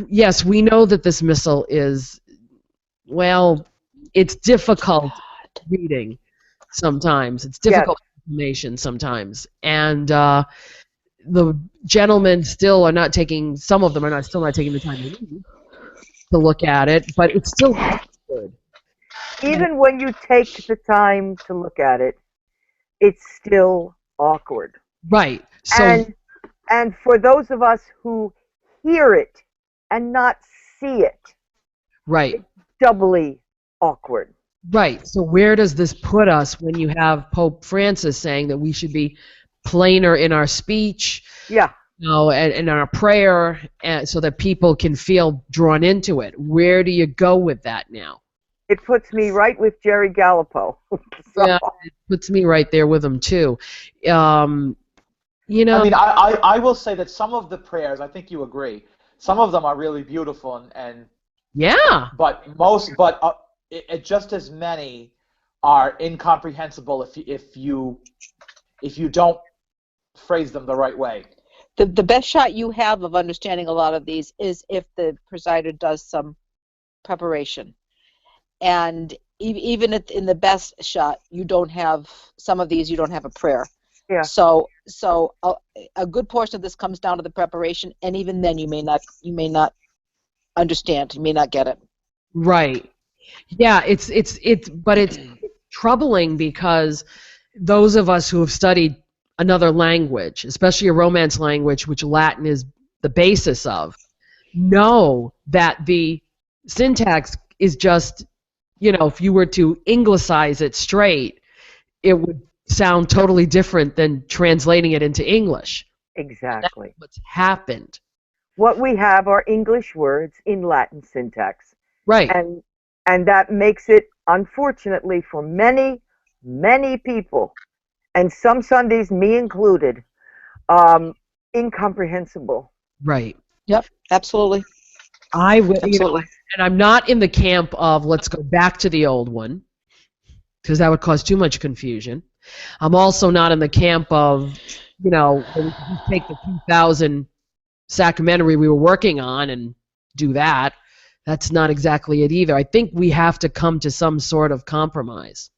yes, we know that this missal is, well, it's difficult reading sometimes. It's difficult information sometimes, and the gentlemen still are not taking. Some of them are still not taking the time to look at it, but it's still good. Even when you take the time to look at it, it's still awkward. Right. So and for those of us who hear it and not see it, right, it's doubly awkward. Right. So where does this put us when you have Pope Francis saying that we should be plainer in our speech? Yeah. And in our prayer, so that people can feel drawn into it. Where do you go with that now? It puts me right with Jerry Gallipo. Yeah, it puts me right there with him too. I mean, I will say that some of the prayers, I think you agree, some of them are really beautiful and yeah. But just as many are incomprehensible if you don't phrase them the right way. The best shot you have of understanding a lot of these is if the presider does some preparation. And even in the best shot, you don't have some of these. You don't have a prayer. Yeah. So a good portion of this comes down to the preparation, and even then, you may not understand. You may not get it. Right. Yeah. It's troubling because those of us who have studied another language, especially a Romance language, which Latin is the basis of, know that the syntax is just, if you were to Englicize it straight, it would sound totally different than translating it into English. Exactly. That's what's happened. What we have are English words in Latin syntax. Right. And that makes it, unfortunately, for many, many people, and some Sundays, me included, incomprehensible. Right. Yep, absolutely. Absolutely. And I'm not in the camp of let's go back to the old one, because that would cause too much confusion. I'm also not in the camp of, we can just take the 2000 sacramentary we were working on and do that. That's not exactly it either. I think we have to come to some sort of compromise.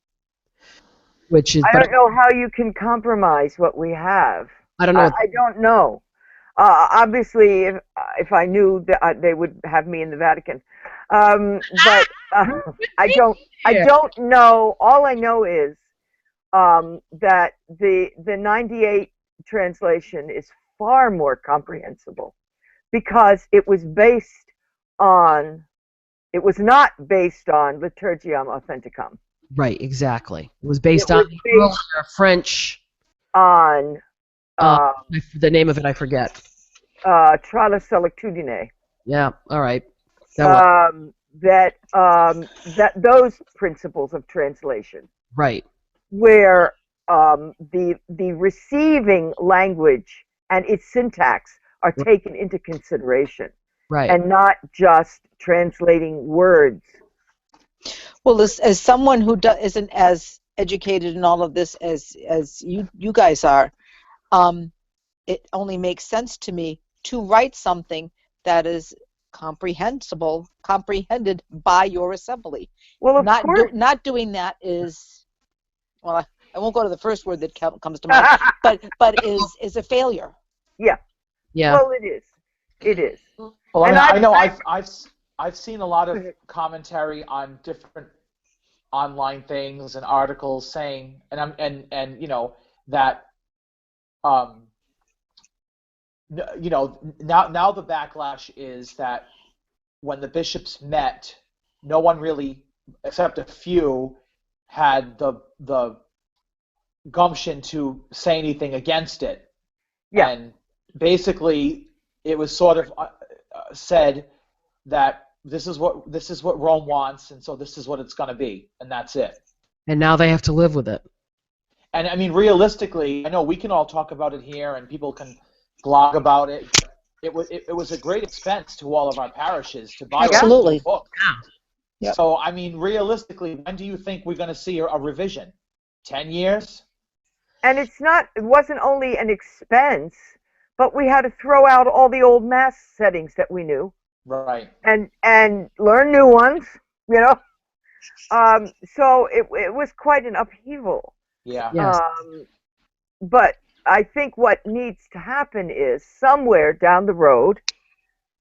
Which is, I don't know how you can compromise what we have. I don't know. I don't know. Obviously, if I knew that they would have me in the Vatican, but I don't know. All I know is that the 98 translation is far more comprehensible because it was not based on Liturgiam Authenticam. Right, exactly. It was based on the earlier French. On the name of it, I forget. Tra la Solitudine. Yeah. All right. That those principles of translation. Right. Where the receiving language and its syntax are taken into consideration. Right. And not just translating words. Well, as someone who isn't as educated in all of this as you guys are, it only makes sense to me to write something that is comprehended by your assembly. Well, of course. Not doing that is, well, I won't go to the first word that comes to mind, but is a failure. Yeah. Yeah. Well, it is. It is. Well, I know I've seen a lot of commentary on different online things and articles saying, that you know, now the backlash is that when the bishops met, no one really, except a few, had the gumption to say anything against it. Yeah. And basically, it was sort of said that this is what Rome wants, and so this is what it's going to be, and that's it. And now they have to live with it. And I mean, realistically, I know we can all talk about it here, and people can blog about it. It was a great expense to all of our parishes to buy Absolutely. the book. Yep. So I mean, realistically, when do you think we're going to see a revision? 10 years? And it wasn't only an expense, but we had to throw out all the old mass settings that we knew. Right. And learn new ones, you know. So it was quite an upheaval. Yeah. Yes. But I think what needs to happen is somewhere down the road,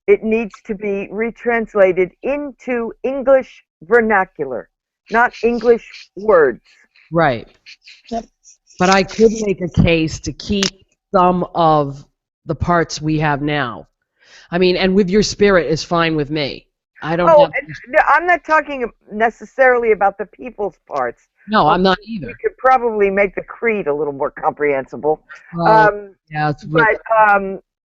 it needs to be retranslated into English vernacular, not English words. Right. Yep. But I could make a case to keep some of the parts we have now. I mean, and with your spirit is fine with me. I don't have... I'm not talking necessarily about the people's parts. No, I'm not either. We could probably make the creed a little more comprehensible. Yeah, it's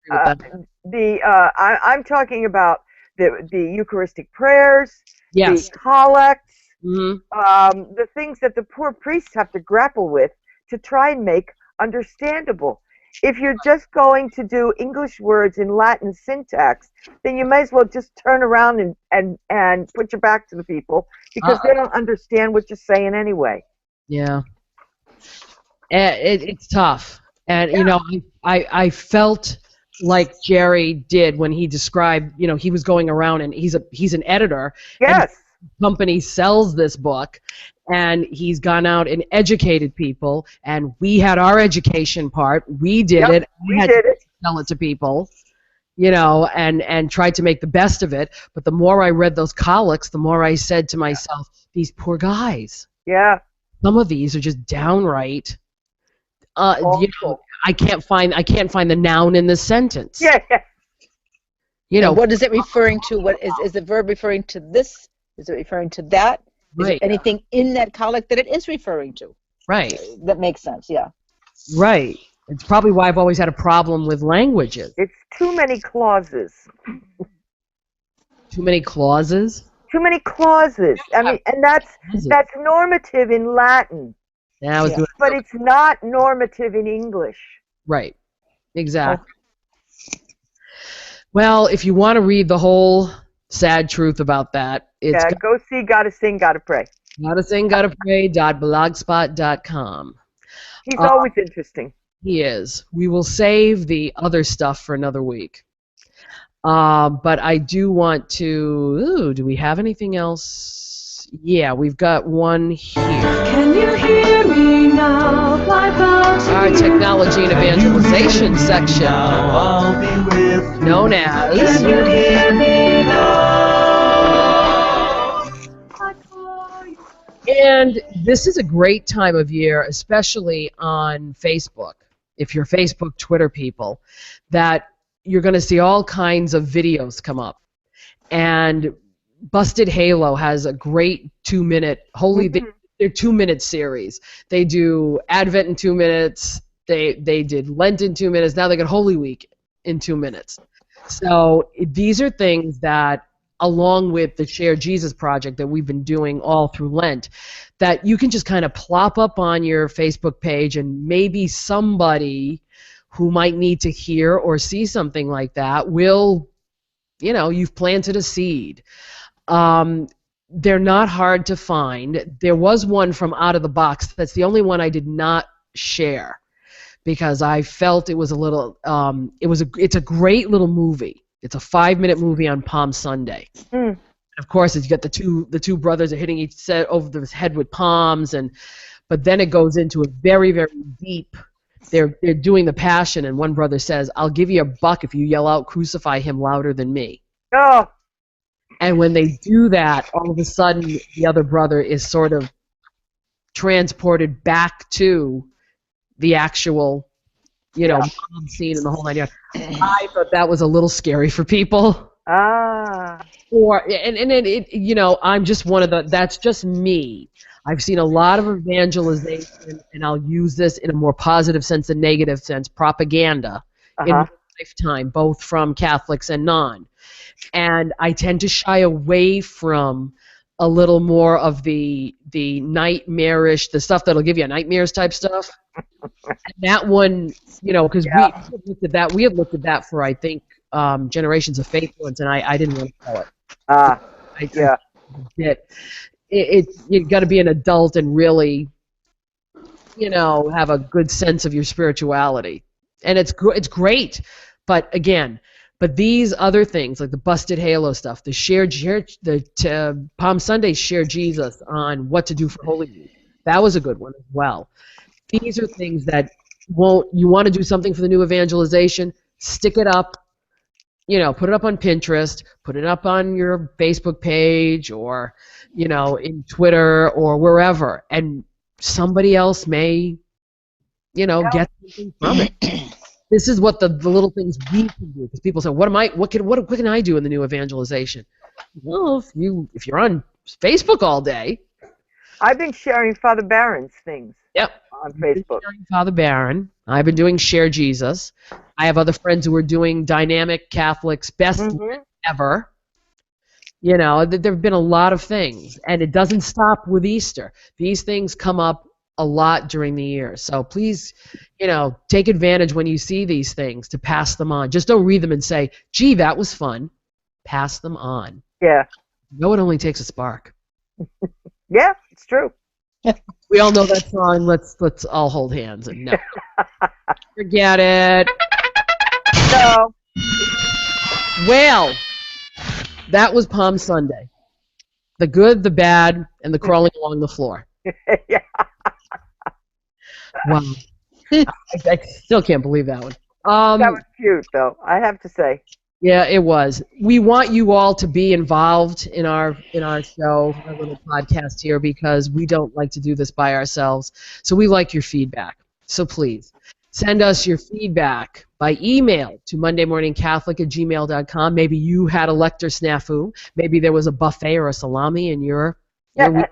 I'm talking about the Eucharistic prayers, yes. the collects, Mm-hmm. the things that the poor priests have to grapple with to try and make understandable. If you're just going to do English words in Latin syntax, then you may as well just turn around and put your back to the people, because they don't understand what you're saying anyway. Yeah. It's tough. And, you know, I felt like Jerry did when he described, you know, he was going around and he's an editor. Yes. And the company sells this book, and he's gone out and educated people, and we had our education part. We did it. We did it. Tell it to people, you know, and tried to make the best of it. But the more I read those collects, the more I said to myself, these poor guys. Yeah. Some of these are just downright. You know, I can't find the noun in the sentence. Yeah. You know, And what is it referring to? What is the verb referring to this? Is it referring to that? Is right. there anything in that collect that it is referring to? Right. That makes sense, yeah. Right. It's probably why I've always had a problem with languages. It's too many clauses. Too many clauses? Too many clauses. I mean, and that's normative in Latin, Yeah, I was doing but it's not normative in English. right. Exactly. Well, if you want to read the whole sad truth about that, it's Go see Gotta Sing, Gotta Pray. gottasinggottapray.blogspot.com. He's always interesting. He is. We will save the other stuff for another week. But I do want to... do we have anything else? Yeah, we've got one here. Can you hear me now? Our technology and evangelization section, known as... Can you hear me now? And this is a great time of year, especially on Facebook, if you're Facebook, Twitter people, that you're going to see all kinds of videos come up. And Busted Halo has a great 2-minute, they're 2-minute series. They do Advent in 2 minutes, they did Lent in 2 minutes, now they got Holy Week in 2 minutes. So these are things that, along with the Share Jesus project that we've been doing all through Lent, that you can just kind of plop up on your Facebook page, and maybe somebody who might need to hear or see something like that will, you know, you've planted a seed. They're not hard to find. There was one from Out of the Box. That's the only one I did not share because I felt it was a little, it's a great little movie. It's a 5-minute movie on Palm Sunday. Mm. Of course, you got the two brothers are hitting each set over the head with palms, but then it goes into a very, very deep. They're doing the Passion, and one brother says, "I'll give you $1 if you yell out, 'Crucify him louder than me.'" Oh. And when they do that, all of a sudden the other brother is sort of transported back to the actual you know, mob scene and the whole 9 yards. I thought that was a little scary for people. Ah. Or and it you know, I'm just one of the. That's just me. I've seen a lot of evangelization, and I'll use this in a more positive sense than negative sense, propaganda in my lifetime, both from Catholics and non. And I tend to shy away from a little more of the nightmarish, the stuff that'll give you nightmares type stuff. And that one, you know, because we have looked at that. We have looked at that for, I think, Generations of Faithfulness, and I didn't want to tell it. You've got to be an adult and really, you know, have a good sense of your spirituality, and it's great. But again, these other things like the Busted Halo stuff, the Palm Sunday Share Jesus on what to do for Holy Week, that was a good one as well. These are things that you want to do something for the new evangelization, stick it up. You know, put it up on Pinterest, put it up on your Facebook page, or, you know, in Twitter or wherever, and somebody else may, you know, get something from it. This is what the little things we can do, because people say, what can I do in the new evangelization? Well, if you're on Facebook all day. I've been sharing Father Barron's things. Yep. On Facebook. Father Barron. I've been doing Share Jesus. I have other friends who are doing Dynamic Catholics Best Ever. You know, there have been a lot of things, and it doesn't stop with Easter. These things come up a lot during the year. So please, you know, take advantage when you see these things to pass them on. Just don't read them and say, gee, that was fun. Pass them on. Yeah. No, it only takes a spark. Yeah, it's true. We all know that song. Let's all hold hands and no. Forget it. No. Well, that was Palm Sunday. The good, the bad, and the crawling along the floor. Yeah. Wow. I still can't believe that one. That was cute, though, I have to say. Yeah, it was. We want you all to be involved in our show, our little podcast here, because we don't like to do this by ourselves. So we like your feedback. So please send us your feedback by email to mondaymorningcatholic@gmail.com. Maybe you had a lector snafu. Maybe there was a buffet or a salami in your weekend.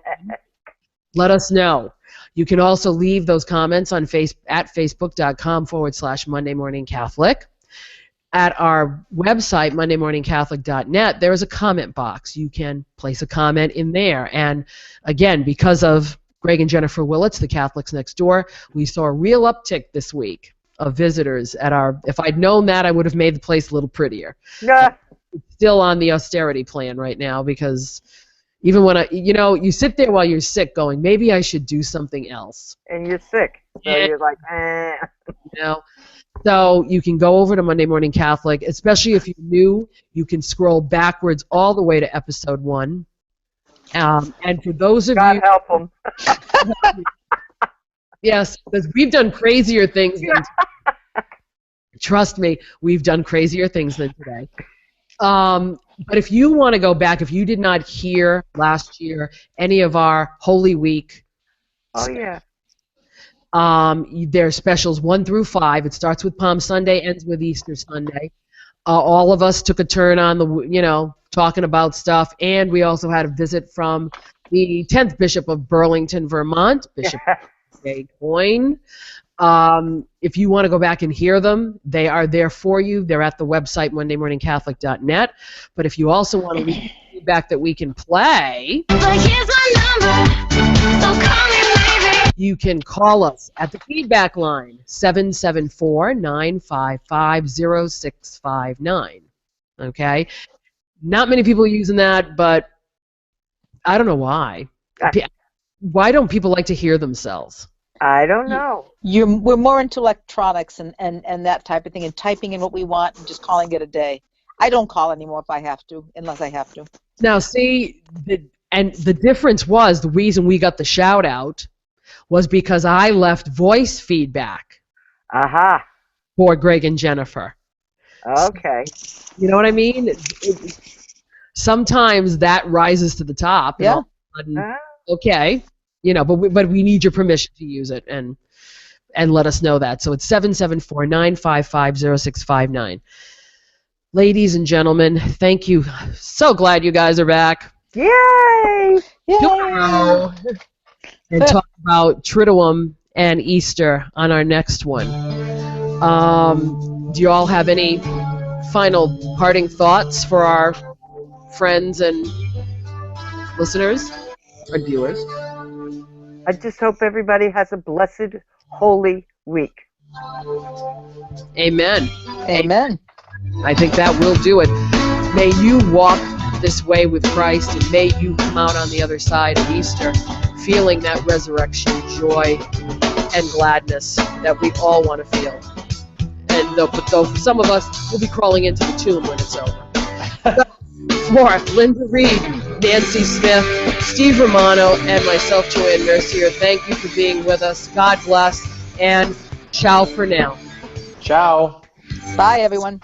Let us know. You can also leave those comments on at facebook.com/mondaymorningcatholic. At our website, mondaymorningcatholic.net, there is a comment box. You can place a comment in there. And again, because of Greg and Jennifer Willits, the Catholics Next Door, we saw a real uptick this week of visitors at our. If I'd known that, I would have made the place a little prettier. Yeah. It's still on the austerity plan right now, because even when you sit there while you're sick going, maybe I should do something else. And you're sick. So you're like, eh. You know? So you can go over to Monday Morning Catholic, especially if you're new. You can scroll backwards all the way to episode 1. And for those of God you, help them. yes, because we've done crazier things. Trust me, we've done crazier things than today. But if you want to go back, if you did not hear last year any of our Holy Week, oh yeah. There are specials 1 through 5. It starts with Palm Sunday, ends with Easter Sunday. All of us took a turn on talking about stuff, and we also had a visit from the 10th Bishop of Burlington, Vermont, Bishop Jay Coyne. If you want to go back and hear them, they are there for you. They're at the website, mondaymorningcatholic.net. But if you also want to leave feedback that we can play, But here's my number, so call me, baby. you can call us at the feedback line, 774-955-0659. Okay? Not many people are using that, but I don't know why. Why don't people like to hear themselves? I don't know. We're more into electronics and that type of thing, and typing in what we want and just calling it a day. I don't call anymore if I have to, unless I have to. Now, see, the difference was, the reason we got the shout out was because I left voice feedback Aha. for Greg and Jennifer. Okay. You know what I mean? Sometimes that rises to the top. And all of a sudden, okay, but we need your permission to use it. And and let us know that. So it's 774-955-0659. Ladies and gentlemen, thank you. So glad you guys are back. Yay! Tomorrow, and talk about Triduum and Easter on our next one. Do you all have any final parting thoughts for our friends and listeners or viewers? I just hope everybody has a blessed, holy week. Amen. Amen. I think that will do it. May you walk this way with Christ, and may you come out on the other side of Easter feeling that resurrection joy and gladness that we all want to feel. And though some of us will be crawling into the tomb when it's over. For Linda Reed, Nancy Smith, Steve Romano, and myself, Joanne Mercier, thank you for being with us. God bless, and ciao for now. Ciao. Bye, everyone.